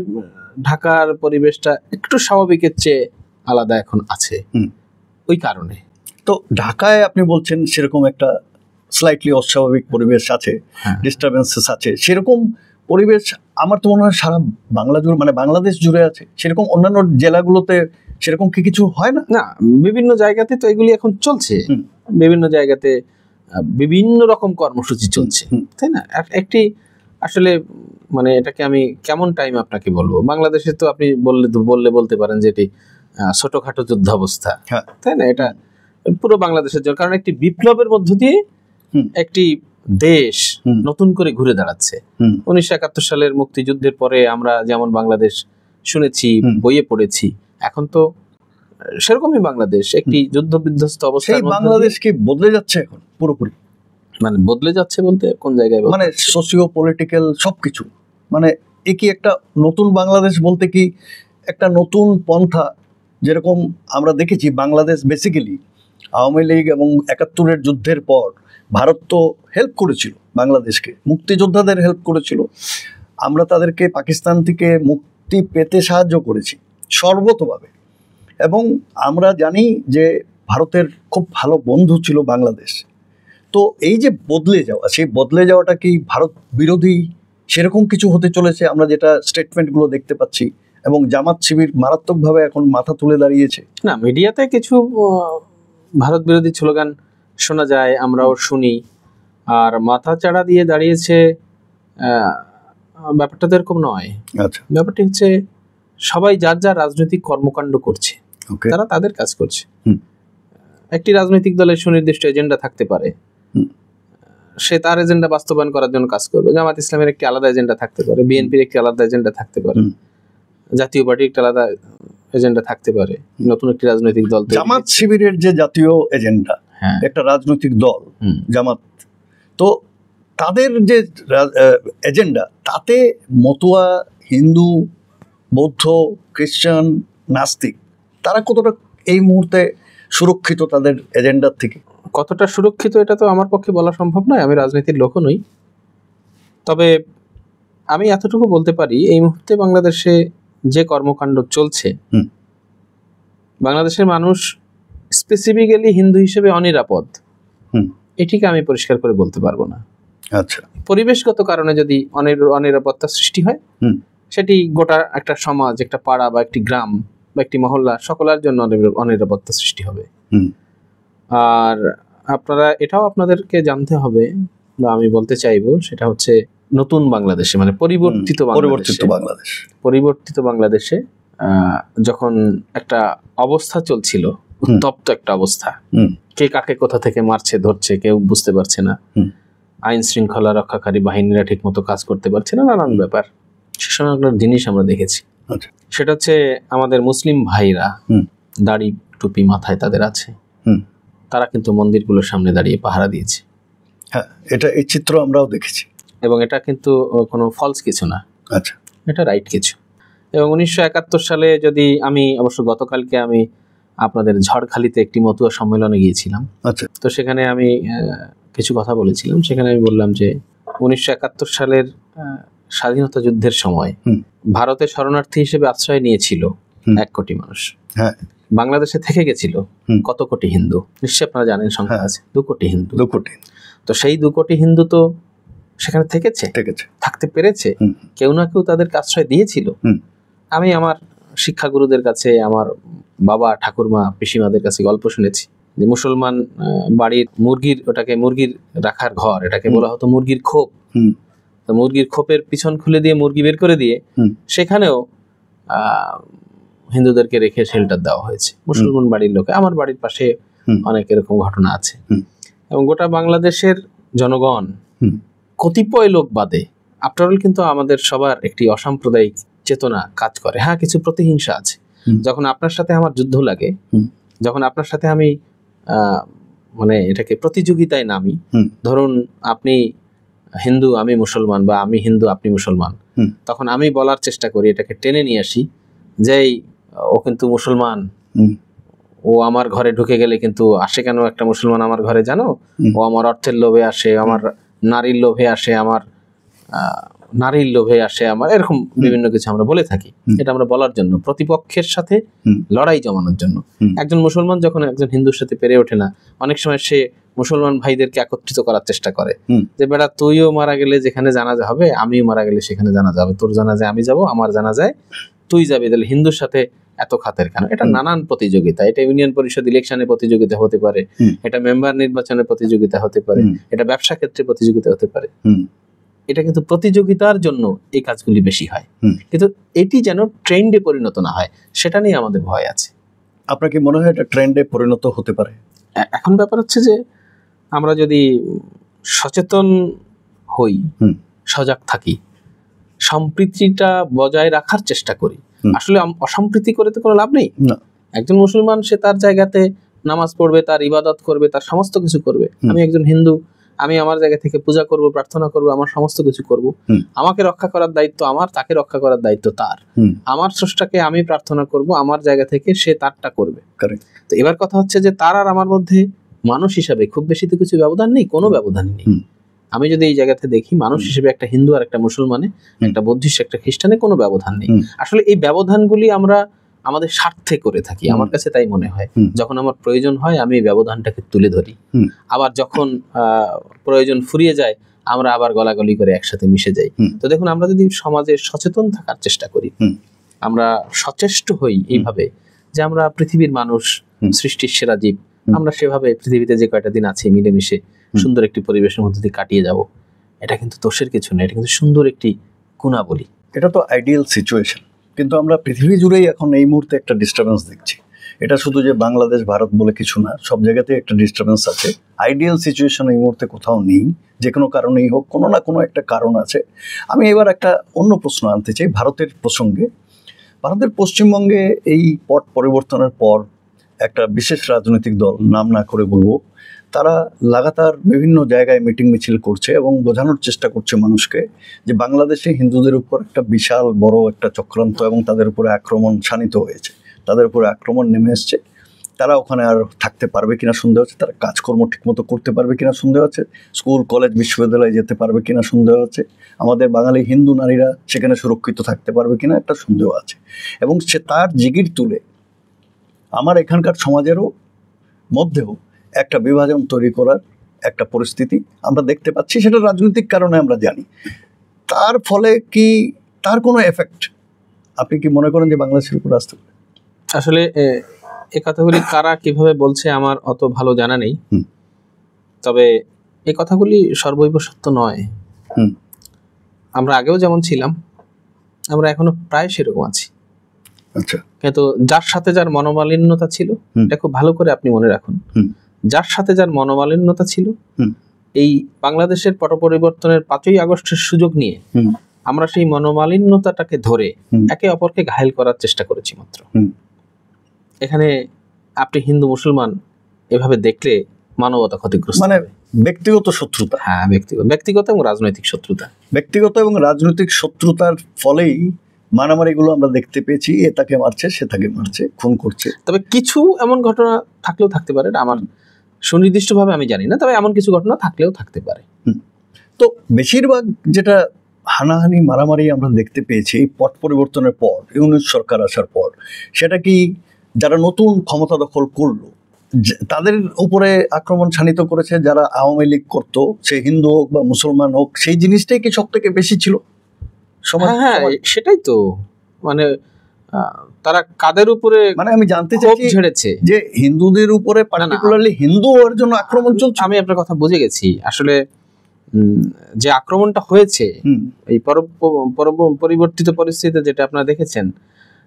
ঢাকার পরিবেশটা একটু স্বাভাবিকের চেয়ে আলাদা এখন আছে। ওই কারণে তো ঢাকায় আপনি বলছেন সেরকম একটা স্লাইটলি অস্বাভাবিক পরিবেশ আছে, ডিস্টারবেন্সেস আছে, সেরকম পরিবেশ আমার তো মনে হয় সারা বাংলা জুড়ে, মানে বাংলাদেশ জুড়ে আছে। সেরকম অন্যান্য জেলাগুলোতে সেরকম কি কিছু হয় না? না, বিভিন্ন জায়গাতে তো এগুলি এখন চলছে, বিভিন্ন জায়গাতে বিভিন্ন রকম কর্মসূচি চলছে, তাই না? একটি আসলে মানে এটাকে আমি কেমন টাইম আপনাকে বলবো, বাংলাদেশে তো আপনি বলতে পারেন যে এটি ছোটখাটো যুদ্ধাবস্থা, তাই না? এটা পুরো বাংলাদেশের জন্য, কারণ একটি বিপ্লবের মধ্য দিয়ে একটি দেশ নতুন করে ঘুরে দাঁড়াচ্ছে। 1971 সালের মুক্তিযুদ্ধের পরে আমরা যেমন বাংলাদেশ শুনেছি, বইয়ে পড়েছি, এখন তো সেরকমই বাংলাদেশ একটি যুদ্ধ বিধ্বস্ত অবস্থায়। বাংলাদেশ কি বদলে যাচ্ছে এখন পুরোপুরি? মানে বদলে যাচ্ছে বলতে কোন জায়গায়? মানে সোশিও পলিটিক্যাল সবকিছু, মানে এ কি একটা নতুন বাংলাদেশ বলতে কি একটা নতুন পন্থা? যেরকম আমরা দেখেছি বাংলাদেশ বেসিক্যালি আওয়ামী লীগ এবং 71-এর যুদ্ধের পর ভারত তো হেল্প করেছিল বাংলাদেশকে, মুক্তিযোদ্ধাদের হেল্প করেছিল, আমরা তাদেরকে পাকিস্তান থেকে মুক্তি পেতে সাহায্য করেছি সর্বতভাবে, এবং আমরা জানি যে ভারতের খুব ভালো বন্ধু ছিল বাংলাদেশ। তো এই যে বদলে যাওয়া, সেই বদলে যাওয়াটা কি ভারত বিরোধী সেরকম কিছু হতে চলেছে? আমরা যেটা স্টেটমেন্টগুলো দেখতে পাচ্ছি, এবং জামাত শিবির মারাত্মকভাবে এখন মাথা তুলে দাঁড়িয়েছে। না, মিডিয়াতে কিছু ভারত বিরোধী স্লোগান শোনা যায়, আমরাও শুনি, আর মাথা চাড়া দিয়ে দাঁড়িয়েছে, ব্যাপারটা তো এরকম নয়। আচ্ছা, ব্যাপারটি হচ্ছে সবাই যার যার রাজনৈতিক কর্মকাণ্ড করছে, তারা তাদের কাজ করছে। একটি রাজনৈতিক দলের সুনির্দিষ্ট এজেন্ডা থাকতে পারে, সে তার এজেন্ডা বাস্তবায়ন করার জন্য কাজ করবে। জামাত ইসলামের একটি আলাদা এজেন্ডা থাকতে পারে, বিএনপির একটি আলাদা এজেন্ডা থাকতে পারে, জাতীয় পার্টির একটা আলাদা এজেন্ডা থাকতে পারে, নতুন একটি রাজনৈতিক দল। জামাত শিবিরের যে জাতীয় এজেন্ডা, একটা রাজনৈতিক দল জামাত, তো তাদের যে এজেন্ডা, তাতে মতুয়া, হিন্দু, বৌদ্ধ, খ্রিস্টান, নাস্তিক, তারা কতটা এই মুহূর্তে সুরক্ষিত তাদের এজেন্ডার থেকে? কতটা সুরক্ষিত এটা তো আমার পক্ষে বলা সম্ভব নয়, আমি রাজনীতির লোকও নই। তবে আমি এতটুকু বলতে পারি, এই মুহূর্তে বাংলাদেশে যে কর্মকাণ্ড চলছে, বাংলাদেশের মানুষ স্পেসিফিক্যালি হিন্দু হিসেবে অনিরাপদ, এটিকে আমি পরিষ্কার করে বলতে পারবো না। আচ্ছা, পরিবেশগত কারণে যদি অনিরাপত্তা সৃষ্টি হয়, সেটি গোটা একটা সমাজ, একটা পাড়া বা একটি গ্রাম বা একটি মহল্লা, সকলের জন্য অনিরাপত্তা সৃষ্টি হবে। আর আপনারা এটাও আপনাদেরকে জানতে হবে, বা আমি বলতে চাইবো, সেটা হচ্ছে নতুন বাংলাদেশে, মানে পরিবর্তিত বাংলাদেশে যখন একটা অবস্থা চলছিল উত্তপ্ত একটা অবস্থা, কে কাকে কোথা থেকে মারছে ধরছে কেউ বুঝতে পারছে না, আইন শৃঙ্খলা রক্ষাকারী বাহিনীরা ঠিক মতো কাজ করতে পারছে না, নানান ব্যাপার। সে সময় একটা জিনিস আমরা দেখেছি, সেটা হচ্ছে আমাদের মুসলিম ভাইরা দাড়ি টুপি মাথায় তাদের আছে, তারা কিন্তু মন্দিরগুলোর সামনে দাঁড়িয়ে পাহারা দিয়েছে। হ্যাঁ, এই চিত্র আমরাও দেখেছি, এবং এটা কিন্তু কোনো ফলস কিছু না, আচ্ছা, এটা রাইট কিছু। এবং 1971 সালে যদি আমি অবশ্য গতকালকে আমি আপনাদের ঝড়খালিতে একটি মতুয়া সম্মেলনে গিয়েছিলাম, আচ্ছা, তো সেখানে আমি কিছু কথা বলেছিলাম। সেখানে আমি বললাম যে 1971 সালের স্বাধীনতা যুদ্ধের সময় ভারতে শরণার্থী হিসেবে আশ্রয় নিয়েছিল 1 কোটি মানুষ, হ্যাঁ, বাংলাদেশে থেকে গেছিল কত কোটি হিন্দু, নিশ্চয়ই আপনারা জানেন সংখ্যা আছে 2 কোটি হিন্দু। 2 কোটি। তো সেই 2 কোটি হিন্দু তো সেখানে থেকেছে, থাকতে পেরেছে, কেউ না কেউ তাদেরকে আশ্রয় দিয়েছিল। আমি আমার শিক্ষাগুরুদের কাছে, আমার বাবা ঠাকুরমা পিসিমাদের কাছে গল্প শুনেছি যে মুসলমান বাড়ির মুরগির, ওটাকে মুরগির রাখার ঘর, এটাকে বলা হতো মুরগির খোপ। তো মুরগির খোপের পিছন খুলে দিয়ে মুরগি বের করে দিয়ে সেখানেও হিন্দুদেরকে রেখে শেল্টার দেওয়া হয়েছে মুসলমান বাড়ির লোকে। আমার বাড়ির পাশে অনেক এরকম ঘটনা আছে। এবং গোটা বাংলাদেশের জনগণ কতিপয় লোক বাদে, আফটারঅল কিন্তু আমাদের সবার একটি অসাম্প্রদায়িক চেতনা কাজ করে। হ্যাঁ, কিছু প্রতিহিংসা আছে। যখন আপনার সাথে আমার যুদ্ধ লাগে, যখন আপনার সাথে আমি মানে এটাকে প্রতিযোগিতায় নামি, ধরুন আপনি হিন্দু আমি মুসলমান, বা আমি হিন্দু আপনি মুসলমান, তখন আমি বলার চেষ্টা করি, এটাকে টেনে নিয়ে আসি যে ও কিন্তু মুসলমান, ও আমার ঘরে ঢুকে গেলে কিন্তু আসে কেন একটা মুসলমান আমার ঘরে জানো, ও আমার অর্থের লোভে আসে, আমার নারীর লোভে আসে, আমার নারীর লোভে আসে, আমার এরকম বিভিন্ন কিছু আমরা বলে থাকি। এটা আমরা বলার জন্য, প্রতিপক্ষের সাথে লড়াই জমানোর জন্য। একজন মুসলমান যখন একজন হিন্দুর সাথে পেরে ওঠে না, অনেক সময় সে মুসলমান ভাইদেরকে একত্রিত করার চেষ্টা করে যে বেটা তুইও মারা গেলে যেখানে জানাজা হবে, আমিও মারা গেলে সেখানে জানাজা হবে, তোর জানাজায় আমি যাব, আমার জানাজায় তুই যাবি, তাহলে হিন্দুর সাথে এত খাতের কেন? এটা নানান প্রতিযোগিতা, এটা ইউনিয়ন পরিষদ ইলেকশনে প্রতিযোগিতা হতে পারে, এটা মেম্বার নির্বাচনে প্রতিযোগিতা হতে পারে, এটা ব্যবসা ক্ষেত্রে প্রতিযোগিতা হতে পারে। এটা কিন্তু প্রতিযোগিতার জন্য এই কাজগুলি বেশি হয়, কিন্তু এটি যেন ট্রেন্ডে পরিণত না হয়, সেটা নিয়ে আমাদের ভয় আছে। আপনার কি মনে হয় এটা ট্রেন্ডে পরিণত হতে পারে? এখন ব্যাপার হচ্ছে যে আমরা যদি সচেতন হই, সজাগ থাকি, সম্প্রীতিটা বজায় রাখার চেষ্টা করি। আসলে অসম্প্রীতি করে তো কোনো লাভ নেই। একজন মুসলমান সে তার জায়গাতে নামাজ পড়বে, তার ইবাদত করবে, তার সমস্ত কিছু করবে। আমি একজন হিন্দু, আমি আমার জায়গা থেকে পূজা করব, প্রার্থনা করব, আমার সমস্ত কিছু করব। আমাকে রক্ষা করার দায়িত্ব আমার, তাকে রক্ষা করার দায়িত্ব তার। আমার স্রষ্টাকে আমি প্রার্থনা করব আমার জায়গা থেকে, সে তারটা করবে। তো এবার কথা হচ্ছে যে তার আর আমার মধ্যে মানুষ হিসাবে খুব বেশি তো কিছু ব্যবধান নেই, কোনো ব্যবধান নেই। আমি যদি এই জায়গাতে দেখি মানুষ হিসেবে একটা হিন্দু আর একটা মুসলমানে, একটা বৌদ্ধিস্ট একটা খ্রিস্টানে কোনো ব্যবধান নেই। আসলে এই ব্যবধানগুলি আমরা আমাদের স্বার্থে করে থাকি, আমার কাছে তাই মনে হয়। যখন আমার প্রয়োজন হয় আমি এই ব্যবধানটাকে তুলে ধরি, আবার যখন প্রয়োজন ফুরিয়ে যায় আমরা আবার গলাগলি করে একসাথে মিশে যাই। তো দেখুন, আমরা যদি সমাজে সচেতন থাকার চেষ্টা করি, আমরা সচেষ্ট হই এইভাবে যে আমরা পৃথিবীর মানুষ, সৃষ্টির সেরা জীব, আমরা সেভাবে পৃথিবীতে যে কয়টা দিন আছি মিলেমিশে সুন্দর একটি পরিবেশের মধ্যে দিয়ে কাটিয়ে যাব, এটা কিন্তু দোষের কিছু না, এটা কিন্তু সুন্দর একটি গুণাবলী। এটা তো আইডিয়াল সিচুয়েশন, কিন্তু আমরা পৃথিবী জুড়েই এখন এই মুহূর্তে একটা ডিস্টারবেন্স দেখছি। এটা শুধু যে বাংলাদেশ ভারত বলে কিছু না, সব জায়গাতেই একটা ডিস্টারবেন্স আছে। আইডিয়াল সিচুয়েশন এই মুহূর্তে কোথাও নেই, যে কোনো কারণেই হোক, কোনো না কোনো একটা কারণ আছে। আমি এবার একটা অন্য প্রশ্ন আনতে চাই ভারতের প্রসঙ্গে। ভারতের পশ্চিমবঙ্গে এই পট পরিবর্তনের পর একটা বিশেষ রাজনৈতিক দল, নাম না করে বলবো, তারা লাগাতার বিভিন্ন জায়গায় মিটিং মিছিল করছে এবং বোঝানোর চেষ্টা করছে মানুষকে যে বাংলাদেশে হিন্দুদের উপর একটা বিশাল বড় একটা চক্রান্ত এবং তাদের উপরে আক্রমণ শানিত হয়েছে, তাদের উপরে আক্রমণ নেমে এসছে। তারা ওখানে আর থাকতে পারবে কিনা সন্দেহ আছে, তারা কাজকর্ম ঠিকমতো করতে পারবে কিনা সন্দেহ আছে, স্কুল কলেজ বিশ্ববিদ্যালয়ে যেতে পারবে কিনা সন্দেহ আছে, আমাদের বাঙালি হিন্দু নারীরা সেখানে সুরক্ষিত থাকতে পারবে কিনা একটা সন্দেহ আছে। এবং সে তার জিগির তুলে আমার এখানকার সমাজেরও মধ্যেও একটা বিভাজন তৈরি করার একটা পরিস্থিতি আমরা দেখতে পাচ্ছি। সেটা রাজনৈতিক কারণে আমরা জানি। তার ফলে কি তার কোনো এফেক্ট আপনি কি মনে করেন যে বাংলাদেশের উপর আসতে পারে? আসলে এই কথাগুলি কারা কিভাবে বলছে আমার অত ভালো জানা নেই, তবে এই কথাগুলি সর্বৈব সত্য নয়। আমরা আগেও যেমন ছিলাম, আমরা এখনো প্রায় সেরকম আছি। আচ্ছা, কিন্তু যার সাথে যার মনোমালিন্যতা ছিল, হুম। এটা খুব ভালো করে আপনি মনে রাখুন, হুম। যার সাথে যার মনোমালিন্যতা ছিল, হুম। এই বাংলাদেশের পট পরিবর্তনের 5ই আগস্টের সুযোগ নিয়ে হুম। আমরা সেই মনোমালিন্যতাটাকে ধরে হুম। একে অপরকে ঘায়েল করার চেষ্টা করেছি মাত্র। হুম। এখানে আপনি হিন্দু মুসলমান এভাবে দেখলে মানবতা ক্ষতিগ্রস্ত মানে হবে। ব্যক্তিগত শত্রুতা, হ্যাঁ, ব্যক্তিগত এবং রাজনৈতিক শত্রুতা। ব্যক্তিগত এবং রাজনৈতিক শত্রুতার ফলেই মারামারিগুলো আমরা দেখতে পেয়েছি। এ তাকে মারছে, সে তাকে মারছে, খুন করছে। তবে কিছু এমন ঘটনা থাকলেও থাকতে পারে, এটা আমার সুনির্দিষ্টভাবে আমি জানি না, তবে এমন কিছু ঘটনা থাকলেও থাকতে পারে। তো বেশিরভাগ যেটা হানাহানি মারামারি আমরা দেখতে পেয়েছি এই পট পরিবর্তনের পর, ইউনিট সরকার আসার পর, সেটা কি যারা নতুন ক্ষমতা দখল করলো তাদের উপরে আক্রমণ শানিত করেছে? যারা আওয়ামী লীগ করতো, সে হিন্দু হোক বা মুসলমান হোক, সেই জিনিসটাই কি সব থেকে বেশি ছিল? হ্যাঁ, সেটাই তো, মানে তারা কাদের উপরে মানে আমি জানতে ক্ষোভ চাইছি ঝেড়েছে যে হিন্দুদের উপরে পার্টিকুলারলি হিন্দু হওয়ার জন্য আক্রমণ চলছে। আমি আপনার কথা বুঝে গেছি। আসলে যে আক্রমণটা হয়েছে এই পরিবর্তিত পরিস্থিতিতে যেটা আপনারা দেখেছেন,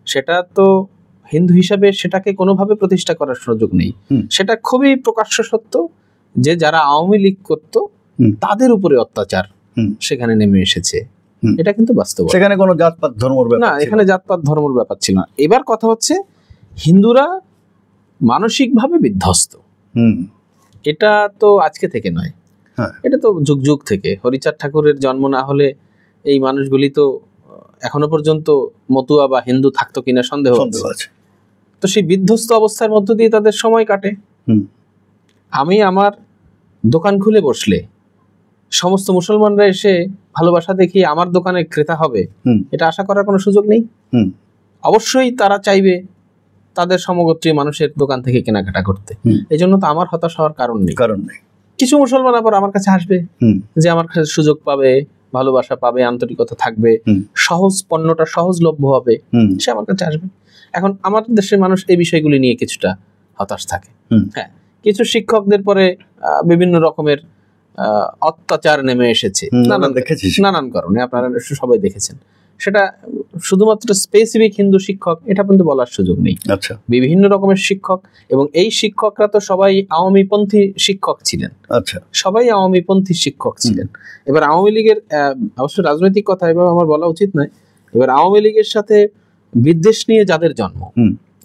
সেটা তো হিন্দু হিসাবে সেটাকে কোনোভাবে প্রতিষ্ঠা করার সুযোগ নেই। সেটা খুবই প্রকাশ্য সত্য যে যারা আওয়ামী লীগ করত তাদের উপরে অত্যাচার সেখানে নেমে এসেছে। এটা কিন্তু বাস্তব। সেখানে কোনো জাতপাত ধর্মের ব্যাপার না, এখানে জাতপাত ধর্মের ব্যাপার ছিল না। এবার কথা হচ্ছে হিন্দুরা মানসিকভাবে বিধ্বস্ত। এটা তো আজকে থেকে নয়, এটা তো যুগ যুগ থেকে। হরিচাঁদ ঠাকুরের জন্ম না হলে এই মানুষগুলি তো এখনো পর্যন্ত মতুয়া বা হিন্দু থাকতো কিনা সন্দেহ আছে। তো সেই বিধ্বস্ত অবস্থার মধ্য দিয়ে তাদের সময় কাটে। আমি আমার দোকান খুলে বসলে সমস্ত মুসলমানরা এসে ভালোবাসা দেখিয়ে আমার দোকানে ক্রেতা হবে, এটা আশা করার কোনো সুযোগ নেই। অবশ্যই তারা চাইবে তাদের সমগোত্রীয় মানুষের দোকান থেকে কেনাকাটা করতে। এই জন্য তো আমার হতাশ হওয়ার কারণ নেই। কিছু মুসলমান আবার আমার কাছে আসবে, যে আমার কাছে সুযোগ পাবে, ভালোবাসা পাবে, আন্তরিকতা থাকবে, সহজ পণ্যটা সহজলভ্য হবে, সে আমার কাছে আসবে। এখন আমাদের দেশের মানুষ এই বিষয়গুলি নিয়ে কিছুটা হতাশ থাকে। হ্যাঁ, কিছু শিক্ষকদের পরে বিভিন্ন রকমের অত্যাচার নেমে এসেছে নানান কারণে, আপনারা সবাই দেখেছেন। সেটা শুধুমাত্র স্পেসিফিক হিন্দু শিক্ষক এটা কিন্তু বলার সুযোগ নেই। আচ্ছা, বিভিন্ন রকমের শিক্ষক, এবং এই শিক্ষকরা তো সবাই আওয়ামীপন্থী শিক্ষক ছিলেন। আচ্ছা, সবাই আওয়ামীপন্থী শিক্ষক ছিলেন। এবার আওয়ামী লীগের অবশ্য রাজনৈতিক কথা এবার আমার বলা উচিত নয়। এবার আওয়ামী লীগের সাথে বিদ্বেষ নিয়ে যাদের জন্ম,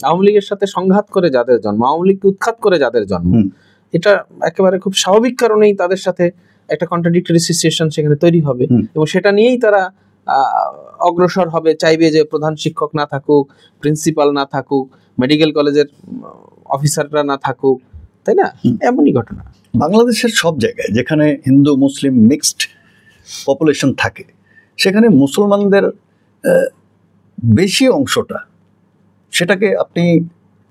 আওয়ামী লীগের সাথে সংঘাত করে যাদের জন্ম, আওয়ামী লীগকে উৎখাত করে যাদের জন্ম, এটা একেবারে খুব স্বাভাবিক কারণেই তাদের সাথে একটা কন্ট্রাডিক্টরি সিচুয়েশন সেখানে তৈরি হবে, এবং সেটা নিয়েই তারা অগ্রসর হবে। চাইবে যে প্রধান শিক্ষক না থাকুক, প্রিন্সিপাল না থাকুক, মেডিকেল কলেজের অফিসাররা না থাকুক, তাই না? এমনই ঘটনা বাংলাদেশের সব জায়গায় যেখানে হিন্দু মুসলিম মিক্সড পপুলেশন থাকে, সেখানে মুসলমানদের বেশি অংশটা, সেটাকে আপনি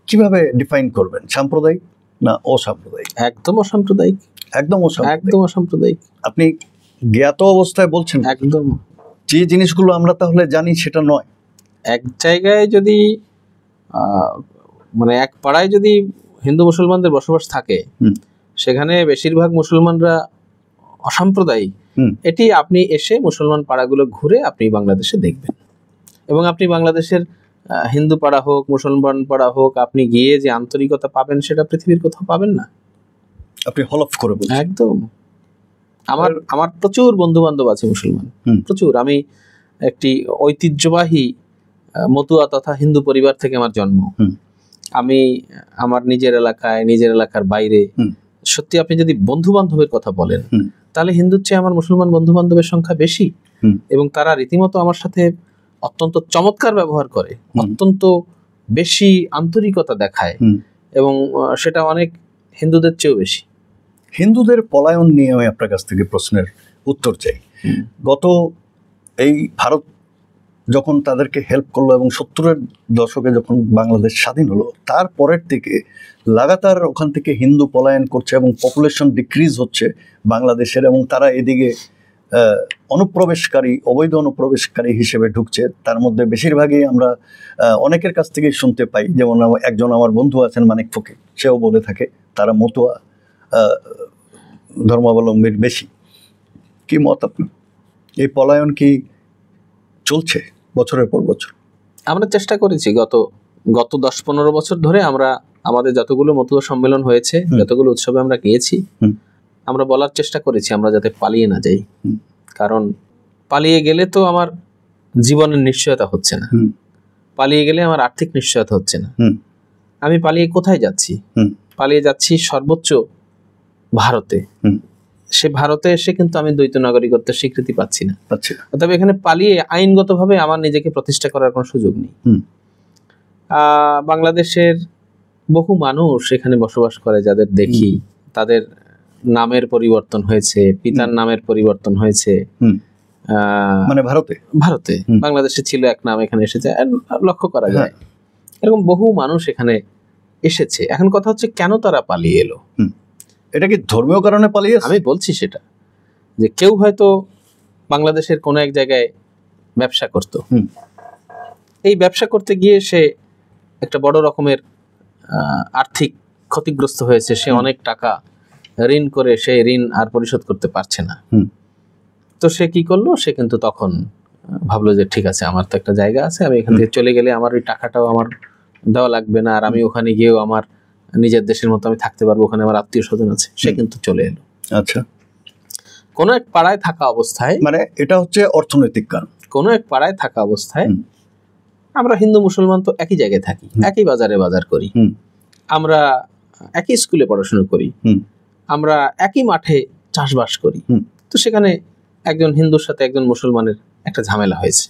কিভাবে ডিফাইন করবেন? সাম্প্রদায়িক না অসাম্প্রদায়িক? একদম অসাম্প্রদায়িক। একদম অসাম্প্রদায়িক। আপনি জ্ঞাত অবস্থায় বলছেন? একদম। যে জিনিসগুলো আমরা তাহলে জানি সেটা নয়। এক জায়গায় যদি মানে এক পাড়ায় যদি হিন্দু মুসলমানদের বসবাস থাকে, সেখানে বেশিরভাগ মুসলমানরা অসাম্প্রদায়িক, এটি আপনি এসে মুসলমান পাড়াগুলো ঘুরে আপনি বাংলাদেশে দেখবেন। এবং আপনি বাংলাদেশের হিন্দু পাড়া হোক, মুসলমান পাড়া হোক, আপনি গিয়ে যে আন্তরিকতা পাবেন সেটা পৃথিবীর কোথাও পাবেন না। আপনি হলফ করে বলছেন? একদম। আমার প্রচুর বন্ধু বান্ধব আছে মুসলমান, প্রচুর। আমি একটি ঐতিহ্যবাহী মতুয়া তথা হিন্দু পরিবার থেকে আমার জন্ম। আমি আমার নিজের এলাকায়, নিজের এলাকার বাইরে, সত্যি আপনি যদি বন্ধু বান্ধবের কথা বলেন, তাহলে হিন্দুর চেয়ে আমার মুসলমান বন্ধু বান্ধবের সংখ্যা বেশি। এবং তারা রীতিমতো আমার সাথে অত্যন্ত চমৎকার ব্যবহার করে, অত্যন্ত বেশি আন্তরিকতা দেখায়, এবং সেটা অনেক হিন্দুদের চেয়েও বেশি। হিন্দুদের পলায়ন নিয়ে আমি আপনার কাছ থেকে প্রশ্নের উত্তর চাই। গত এই ভারত যখন তাদেরকে হেল্প করলো এবং 70-এর দশকে যখন বাংলাদেশ স্বাধীন হলো, তারপরের থেকে লাগাতার ওখান থেকে হিন্দু পলায়ন করছে এবং পপুলেশন ডিক্রিজ হচ্ছে বাংলাদেশের, এবং তারা এদিকে অনুপ্রবেশকারী, অবৈধ অনুপ্রবেশকারী হিসেবে ঢুকছে। তার মধ্যে বেশিরভাগই আমরা অনেকের কাছ থেকে শুনতে পাই, যেমন একজন আমার বন্ধু আছেন মানিক ফকির, সেও বলে থাকে তারা মতুয়া ধর্মাবলম্বীর বেশি। কি মত আপনার? এই পলায়ন কি চলছে বছরের পর বছর? আমরা চেষ্টা করেছি গত 10-15 বছর ধরে আমরা আমাদের যতগুলো মতুয়া সম্মেলন হয়েছে, যতগুলো উৎসবে আমরা গিয়েছি, আমরা বলার চেষ্টা করেছি আমরা যাতে পালিয়ে না যাই। কারণ পালিয়ে গেলে তো আমার জীবনের নিশ্চয়তা হচ্ছে না, পালিয়ে গেলে আমার আর্থিক নিশ্চয়তা হচ্ছে না। আমি পালিয়ে কোথায় যাচ্ছি? পালিয়ে যাচ্ছি সর্বোচ্চ ভারতে। সে ভারতে এসে কিন্তু আমি দ্বৈত নাগরিকত্বের স্বীকৃতি পাচ্ছি না। তবে এখানে পালিয়ে আইনগতভাবে আমার নিজেকে প্রতিষ্ঠা করার কোনো সুযোগ নেই। বাংলাদেশের বহু মানুষ এখানে বসবাস করে, যাদের দেখি তাদের নামের পরিবর্তন হয়েছে, পিতার নামের পরিবর্তন হয়েছে। মানে ভারতে বাংলাদেশে ছিল এক নাম, এখানে এসেছে, লক্ষ্য করা যায়। এরকম বহু মানুষ এখানে এসেছে। এখন কথা হচ্ছে কেন তারা পালিয়ে এলো? এটা কি ধর্মীয় কারণে পালিয়ে? আমি বলছি সেটা, যে কেউ হয়তো বাংলাদেশের কোনো এক জায়গায় ব্যবসা করত, এই ব্যবসা করতে গিয়ে সে একটা বড় রকমের আর্থিক ক্ষতিগ্রস্ত হয়েছে, সে অনেক টাকা ঋণ করে সে ঋণ আর পরিশোধ করতে পারছে না। তো সে কি করলো? সে কিন্তু তখন ভাবলো যে ঠিক আছে, আমার তো একটা জায়গা আছে, আমি এখান থেকে চলে গেলে আমার ওই টাকাটাও আমার দেওয়া লাগবে না, আর আমি ওখানে গিয়েও আমার নিজের দেশের মতো আমি থাকতে পারবো, ওখানে আমার আত্মীয় স্বজন আছে। সে কিন্তু চলে এলো। আচ্ছা, কোন এক পাড়ায় থাকা অবস্থায়, মানে এটা হচ্ছে অর্থনৈতিক কারণ। কোন এক পাড়ায় থাকা অবস্থায় আমরা হিন্দু মুসলমান তো একই জায়গায় থাকি, একই বাজারে বাজার করি, আমরা একই স্কুলে পড়াশোনা করি, আমরা একই মাঠে চাষবাস করি। তো সেখানে একজন হিন্দুর সাথে একজন মুসলমানের একটা ঝামেলা হয়েছে।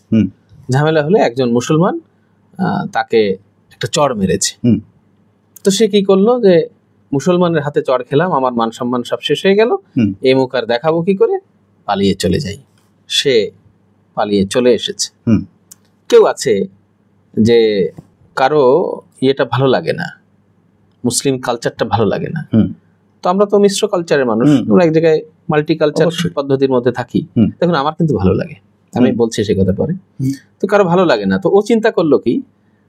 ঝামেলা হলে একজন মুসলমান তাকে একটা চড় মেরেছে। তো সে কি করলো? যে মুসলমানের হাতে চড় খেলাম, আমার মান সম্মান সব শেষ হয়ে গেল, এই মুখ আর দেখাবো কি করে, পালিয়ে চলে যাই। সে পালিয়ে চলে এসেছে। কেউ আছে যে কারো ইয়েটা ভালো লাগে না, মুসলিম কালচারটা ভালো লাগে না, তো আমরা তো মিশ্র কালচারের মানুষ, আমরা এক জায়গায় মাল্টি কালচার পদ্ধতির মধ্যে থাকি। দেখুন, আমার কিন্তু ভালো লাগে, আমি বলছি সে কথা পরে। তো কারো ভালো লাগে না, তো ও চিন্তা করলো কি,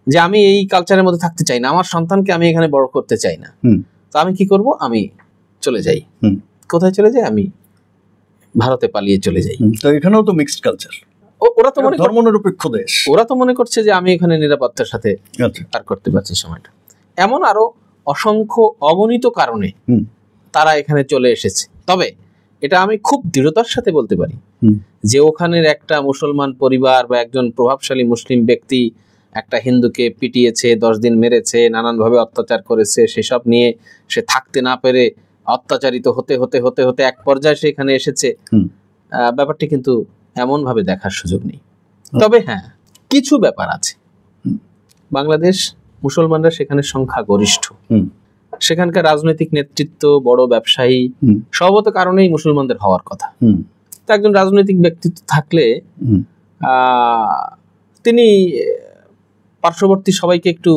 যে আমি এই কালচারের মধ্যে থাকতে চাই না, আমার সন্তানকে আমি এখানে বড় করতে চাই না, তো আমি কি করব, আমি চলে যাই। কোথায় চলে যাই? আমি ভারতে পালিয়ে চলে যাই। তো এখানেও তো মিক্সড কালচার, ওরা তো মনে ধর্মনিরপেক্ষ দেশ, ওরা তো মনে করছে যে আমি এখানে নিরাপত্তার সাথে পার করতে পারছি সময়টা। এমন আরো অসংখ্য অগণিত কারণে তারা এখানে চলে এসেছে। তবে এটা আমি খুব দৃঢ়তার সাথে বলতে পারি যে ওখানের একটা মুসলমান পরিবার বা একজন প্রভাবশালী মুসলিম ব্যক্তি একটা হিন্দুকে পিটিয়েছে, 10 দিন মেরেছে, নানানভাবে অত্যাচার করেছে, সেসব নিয়ে সে থাকতে না পেরে অত্যাচারিত হতে হতে হতে হতে এক পর্যায়ে সে এখানে এসেছে। ব্যাপারটি কিন্তু এমন ভাবে দেখার সুযোগ নেই। তবে হ্যাঁ, কিছু ব্যাপার আছে। বাংলাদেশ মুসলমানরা সেখানে সংখ্যা গরিষ্ঠ, সেখানকার রাজনৈতিক নেতৃত্ব, বড় ব্যবসায়ী, সবত কারণেই মুসলমানদের হওয়ার কথা। তো একজন রাজনৈতিক ব্যক্তিত্ব থাকলে তিনি পার্শ্ববর্তী সবাইকে একটু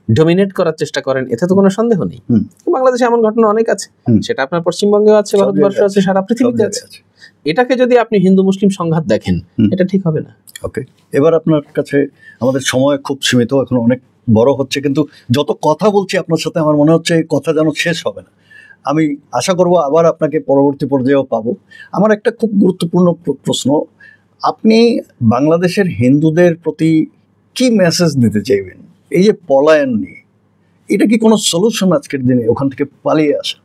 ডমিনেট করার চেষ্টা করেন, এতে তো কোনো সন্দেহ নেই। বাংলাদেশে এমন ঘটনা অনেক আছে, সেটা আপনার পশ্চিমবঙ্গেও আছে, ভারতবর্ষে আছে, সারা পৃথিবীতে আছে। এটাকে যদি আপনি হিন্দু মুসলিম সংঘাত দেখেন, এটা ঠিক হবে না। ওকে, এবার আপনার কাছে আমাদের সময় খুব সীমিত, এখন অনেক বড় হচ্ছে, কিন্তু যত কথা বলছি আপনার সাথে আমার মনে হচ্ছে এই কথা যেন শেষ হবে না। আমি আশা করব আবার আপনাকে পরবর্তী পর্যায়েও পাবো। আমার একটা খুব গুরুত্বপূর্ণ প্রশ্ন, আপনি বাংলাদেশের হিন্দুদের প্রতি কি মেসেজ দিতে চাইবেন এই যে পলায়ন নিয়ে? এটা কি কোনো সলিউশন আজকের দিনে ওখান থেকে পালিয়ে আসা?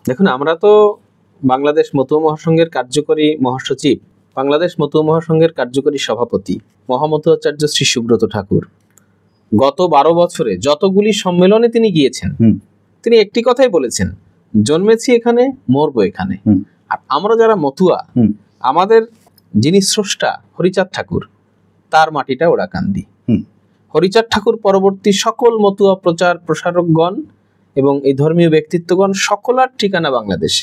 দেখুন, আমরা তো বাংলাদেশ মতুয়া মহাসংঘের কার্যকরী মহাসচিব, বাংলাদেশ মতুয়া মহাসংঘের কার্যকরী সভাপতি মহামতুয়াচার্য শ্রী সুব্রত ঠাকুর গত 12 বছরে যতগুলি সম্মেলনে তিনি গিয়েছেন, তিনি একটি কথাই বলেছেন, জন্মেছি এখানে, মরবো এখানে। আর আমরা যারা মতুয়া, আমাদের যিনি স্রষ্টা হরিচাঁদ ঠাকুর, তার মাটিটা ওড়াকান্দি। হরিচাঁদ ঠাকুর পরবর্তী সকল মতুয়া প্রচার প্রসারকগণ এবং এই ধর্মীয় ব্যক্তিত্বগণ সকলের ঠিকানা বাংলাদেশ।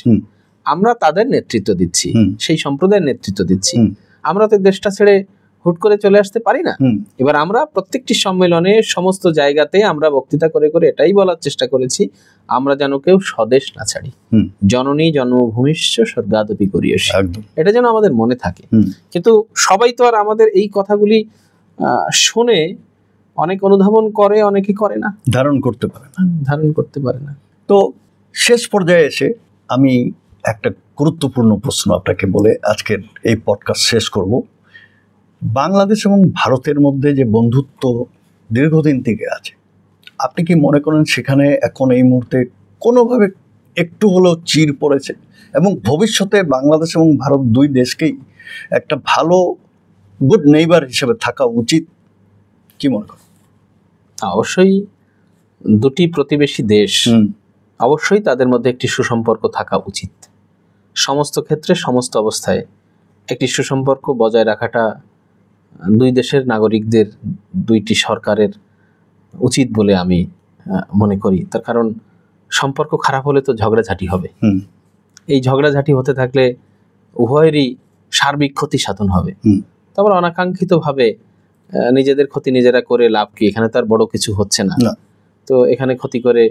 আমরা তাদের নেতৃত্ব দিচ্ছি, সেই সম্প্রদায়ের নেতৃত্ব দিচ্ছি। আমরা তো দেশটা ছেড়ে হুট করে চলে আসতে পারি না। এবার আমরা প্রত্যেকটি সম্মেলনে সমস্ত জায়গাতে আমরা বক্তৃতা করে করে এটাই বলার চেষ্টা করেছি, আমরা যেন কেউ স্বদেশ না ছাড়ি, জননী জন্মভূমিশ্চ স্বর্গাদপি করিয়সি, এটা যেন আমাদের মনে থাকে। কিন্তু সবাই তো আর আমাদের এই কথাগুলি শুনে অনেক অনুধাবন করে, অনেকে করে না, ধারণ করতে পারে না। তো শেষ পর্যায়ে এসে আমি একটা গুরুত্বপূর্ণ প্রশ্ন আপনাকে বলে আজকের এই পডকাস্ট শেষ করব। বাংলাদেশ এবং ভারতের মধ্যে যে বন্ধুত্ব দীর্ঘদিন থেকে আছে, আপনি কি মনে করেন সেখানে এখন এই মুহূর্তে কোনোভাবে একটু হলেও চির পড়েছে, এবং ভবিষ্যতে বাংলাদেশ এবং ভারত দুই দেশকেই একটা ভালো গুড নেইবার হিসেবে থাকা উচিত, কি মনে করেন? অবশ্যই দুটি প্রতিবেশী দেশ, অবশ্যই তাদের মধ্যে একটি সুসম্পর্ক থাকা উচিত। সমস্ত ক্ষেত্রে সমস্ত অবস্থায় একটি সুসম্পর্ক বজায় রাখাটা দুই দেশের নাগরিকদের, দুইটি সরকারের উচিত বলে আমি মনে করি। তার কারণ সম্পর্ক খারাপ হলে তো ঝগড়াঝাটি হবে, এই ঝগড়াঝাটি হতে থাকলে উভয়েরই সার্বিক ক্ষতি সাধন হবে। তারপর অনাকাঙ্ক্ষিতভাবে নিজেদের ক্ষতি নিজেরা করে লাভ কি? এখানে তার বড় কিছু হচ্ছে না, তো এখানে ক্ষতি করে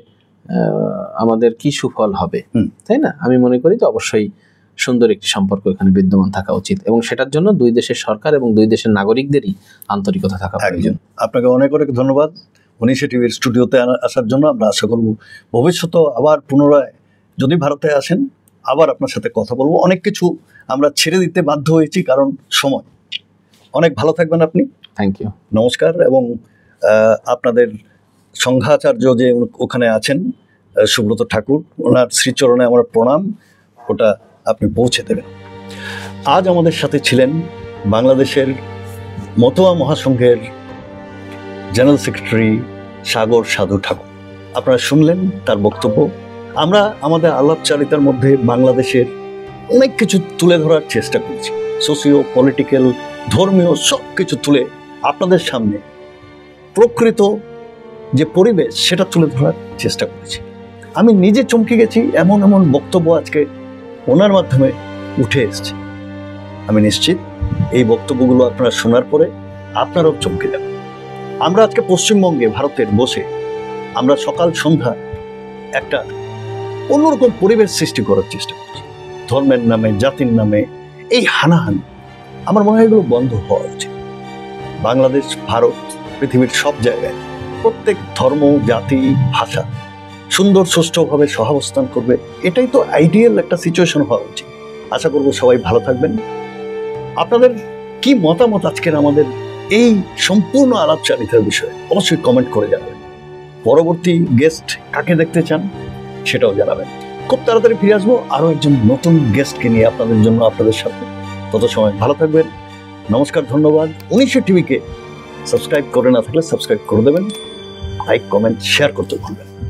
আমাদের কি সুফল হবে, তাই না? আমি মনে করি তো অবশ্যই সুন্দর একটি সম্পর্ক এখানে বিদ্যমান থাকা উচিত, এবং সেটার জন্য দুই দেশের সরকার এবং দুই দেশের নাগরিকদেরই আন্তরিকতা থাকা প্রয়োজন। আপনাকে অনেক অনেক ধন্যবাদ মনীষা টিভির স্টুডিওতে আসার জন্য। আমরা আশা করব ভবিষ্যতে আবার পুনরায় যদি ভারতে আসেন আবার আপনার সাথে কথা বলবো। অনেক কিছু আমরা ছেড়ে দিতে বাধ্য হয়েছি কারণ সময়। অনেক ভালো থাকবেন আপনি। থ্যাংক ইউ, নমস্কার। এবং আপনাদের সংঘাচার্য যে ওখানে আছেন সুব্রত ঠাকুর, ওনার শ্রীচরণে আমার প্রণাম, ওটা আপনি পৌঁছে দেবেন। আজ আমাদের সাথে ছিলেন বাংলাদেশের মতোয়া মহাসংঘের জেনারেল সেক্রেটারি সাগর সাধু ঠাকুর। আপনারা শুনলেন তার বক্তব্য। আমরা আমাদের আলাপচারিতার মধ্যে বাংলাদেশের অনেক কিছু তুলে ধরার চেষ্টা করছি, সোশিও পলিটিক্যাল, ধর্মীয় সব কিছু তুলে আপনাদের সামনে প্রকৃত যে পরিবেশ সেটা তুলে ধরার চেষ্টা করেছি। আমি নিজে চমকে গেছি, এমন এমন বক্তব্য আজকে ওনার মাধ্যমে উঠে এসছে। আমি নিশ্চিত এই বক্তব্যগুলো আপনারা শোনার পরে আপনারাও চমকে যাবেন। আমরা আজকে পশ্চিমবঙ্গে ভারতের বসে আমরা সকাল সন্ধ্যা একটা অন্যরকম পরিবেশ সৃষ্টি করার চেষ্টা করছি। ধর্মের নামে, জাতির নামে এই হানাহানি, আমার মনে হয় এগুলো বন্ধ হওয়া উচিত। বাংলাদেশ, ভারত, পৃথিবীর সব জায়গায় প্রত্যেক ধর্ম, জাতি, ভাষা সুন্দর সুষ্ঠুভাবে সহাবস্থান করবে, এটাই তো আইডিয়াল একটা সিচুয়েশন হওয়া উচিত। আশা করব সবাই ভালো থাকবেন। আপনাদের কি মতামত আজকের আমাদের এই সম্পূর্ণ আলাপচারিতার বিষয়ে অবশ্যই কমেন্ট করে জানাবেন। পরবর্তী গেস্ট কাকে দেখতে চান সেটাও জানাবেন। খুব তাড়াতাড়ি ফিরে আসবো আরো একজন নতুন গেস্টকে নিয়ে আপনাদের জন্য, আপনাদের সাথে। তত সময় ভালো থাকবেন। নমস্কার, ধন্যবাদ। 19 টিভিকে সাবস্ক্রাইব করে না থাকলে সাবস্ক্রাইব করে দেবেন, লাইক, কমেন্ট, শেয়ার করতে ভুলবেন না।